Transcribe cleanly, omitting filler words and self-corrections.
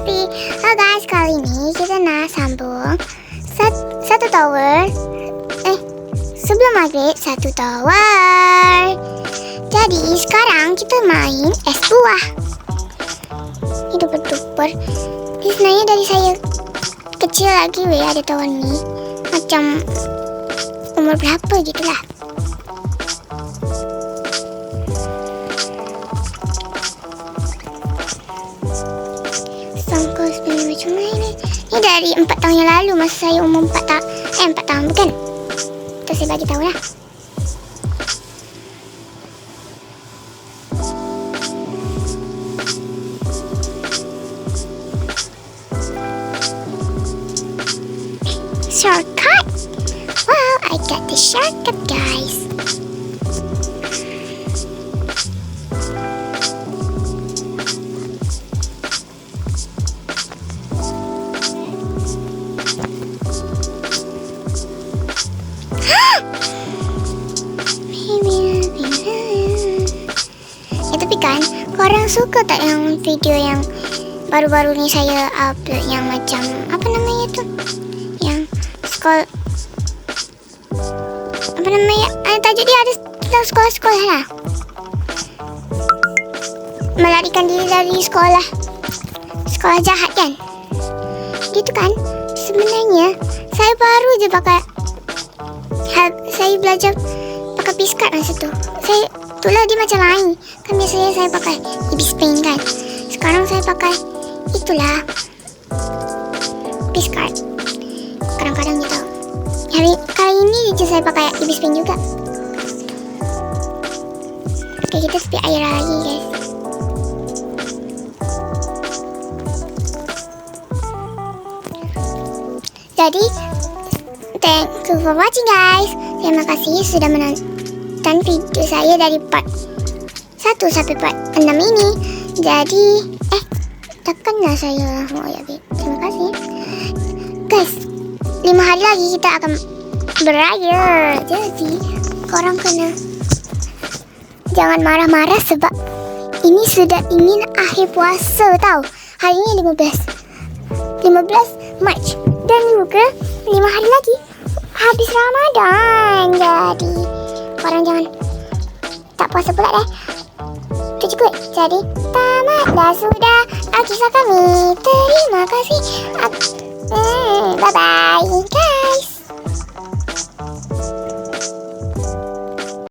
Tapi guys, kali ini kita nak sambung satu tower. Sebelum maghrib satu tower. Jadi sekarang kita main es buah. Hidup bertuper. Ini sebenarnya dari saya kecil lagi ada tower ni. Macam umur berapa gitulah. Sangka sebenarnya macam mana ni? Ini dari 4 tahun yang lalu masa saya umur 4 tahun bukan? Itu saya bagi tahu lah. Shortcut. Wow, I got the shortcut, guys. Tapi kan, korang suka tak yang video yang baru-baru ni saya upload yang macam apa namanya tu? Yang apa namanya? Tajuk dia ada tentang sekolah-sekolah lah. Melarikan diri dari sekolah jahat kan? Gitu kan? Sebenarnya saya baru je saya belajar pakai piskat masa tu. Itulah dia macam lain. Kan biasanya saya pakai ibis paint kan. Sekarang saya pakai itulah piskat. Kadang-kadang gitu. Kali ini je saya pakai ibis paint juga. Oke, kita sepi air lagi guys. Jadi thank you for watching guys. Terima kasih sudah menonton video saya dari part 1 sampai part 6 ini. Jadi takkanlah saya mau terima kasih guys. 5 hari lagi kita akan beraya. Jadi korang kena jangan marah-marah sebab ini sudah ingin akhir puasa tau. Hari ini 15 Mac. Dan juga 5 hari lagi habis Ramadan. Jadi korang jangan tak puasa pula deh. Itu cukup. Jadi tamatlah sudah kisah kami. Terima kasih. Bye bye.